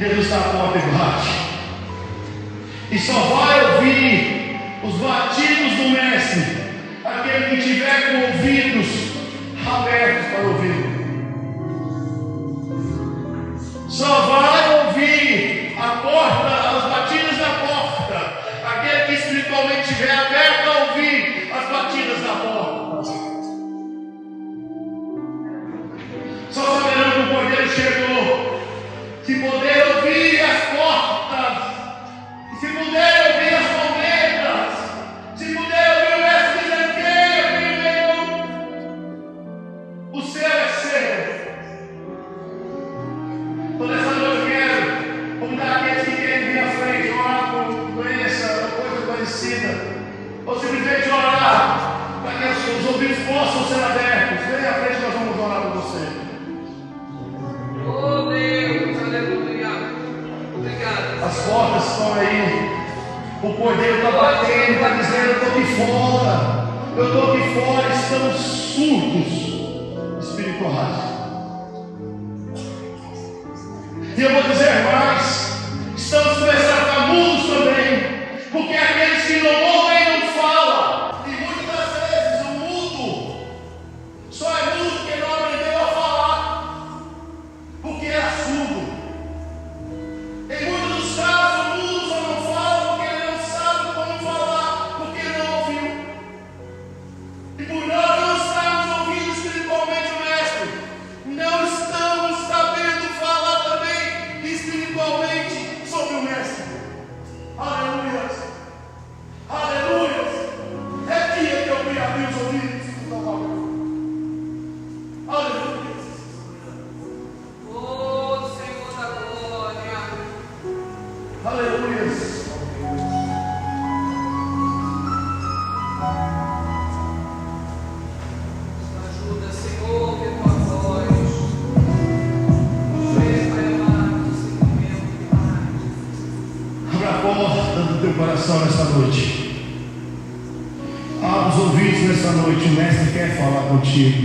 Jesus está à porta e bate. E só vai ouvir os batidos do Mestre aquele que tiver com ouvidos abertos para ouvir. Só vai ouvir a porta, as batidas da porta, aquele que espiritualmente estiver aberto a ouvir as batidas da porta. Só saberão que o Cordeiro chegou, se poder ouvir as portas, se puder ouvir as trombetas, se puder ouvir o Mestre dizendo: quem é meu? O céu é seu. Toda essa noite eu quero convidar aqueles que querem vir à frente, orar por doença ou coisa parecida, ou simplesmente orar para que os ouvidos possam ser abertos. Vem à frente, nós vamos orar por você. Oh Deus, aleluia. Obrigado. As portas estão aí. O Cordeiro está batendo, está dizendo: eu estou aqui fora. Eu estou aqui fora. Estamos surdos espirituais. E eu vou dizer mais: estamos começando a ficar mudos também. Porque aqueles que não ouvem não falam. E muitas das vezes o mudo só é mudo porque não aprendeu a falar. Porque é surdo. Em muitos dos casos, o mundo só não fala porque ele não sabe como falar, porque ele não ouviu. E por nós não estarmos ouvindo espiritualmente o Mestre, não estamos sabendo falar também espiritualmente sobre o Mestre. Aleluia! Aleluia! É dia que eu me abri os ouvidos. Aleluia! Oh Senhor da glória. Aleluia! Ajuda, Senhor, que tua voz. Pai amado, Senhor meu, Pai. Abra a porta do teu coração nessa noite. Abra os ouvidos nessa noite. O Mestre quer falar contigo.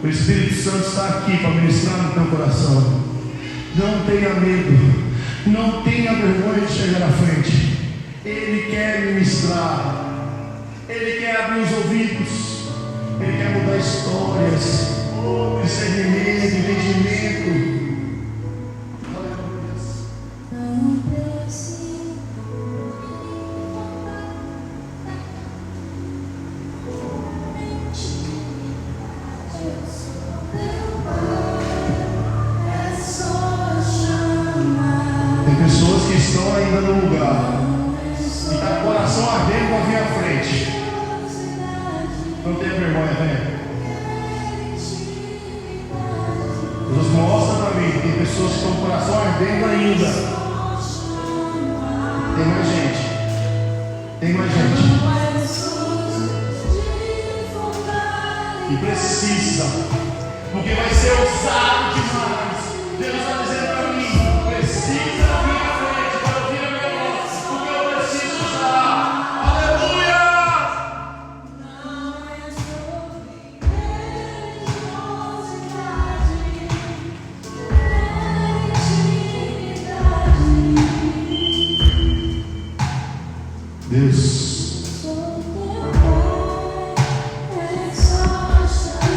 O Espírito Santo está aqui para ministrar no teu coração. Não tenha medo. Não tenha vergonha de chegar à frente. Ele quer ministrar. Ele quer abrir os ouvidos. Ele quer mudar histórias. Discernimento, entendimento. Tem pessoas que estão ainda no lugar e está com o coração ardendo para vir à frente. Não tenha vergonha, venha. Deus mostra para mim que tem pessoas que estão com o coração ardendo ainda. Tem mais gente. Tem mais gente. E precisa. Porque vai ser usado demais. Deus está dizendo para mim: precisa vir à frente para ouvir a minha voz. Porque eu preciso usar. Aleluia! Deus. Oh Deus, abençoa, Senhor.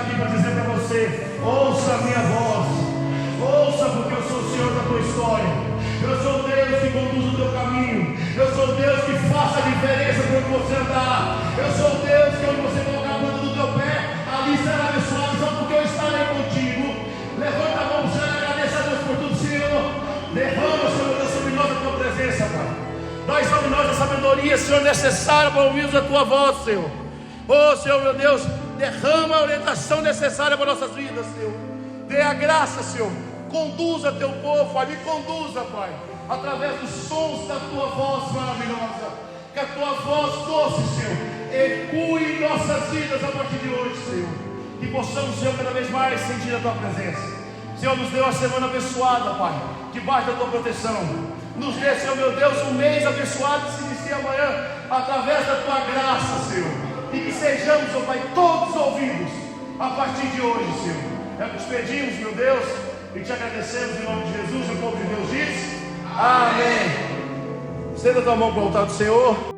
aqui para dizer para você: ouça a minha voz, ouça, porque eu sou o Senhor da tua história. Eu sou o Deus que conduz o teu caminho. Eu sou o Deus que faça a diferença por onde você andar. Eu sou o Deus que onde você colocar a planta do teu pé, ali será abençoado, só porque eu estarei contigo. Levanta a mão, Senhor, agradeça a Deus por tudo, Senhor. Derrama, Senhor Deus, sobre nós a tua presença, Pai. Dá sobre nós a sabedoria, Senhor, necessária para ouvirmos a tua voz, Senhor. Oh, Senhor, meu Deus, derrama a orientação necessária para nossas vidas, Senhor. Dê a graça, Senhor. Conduza teu povo, Pai, me conduza, Pai, através dos sons da tua voz maravilhosa. Que a tua voz doce, Senhor, ecoe em nossas vidas a partir de hoje, Senhor. Que possamos, Senhor, cada vez mais sentir a tua presença. Senhor, nos deu a semana abençoada, Pai, debaixo da tua proteção. Nos dê, Senhor, meu Deus, um mês abençoado que se inicia amanhã, através da tua graça, Senhor. E que sejamos, ó Pai, todos ouvidos a partir de hoje, Senhor. É o que te pedimos, meu Deus, e te agradecemos em nome de Jesus. O povo de Deus diz: amém. Estenda a tua mão para o altar do Senhor.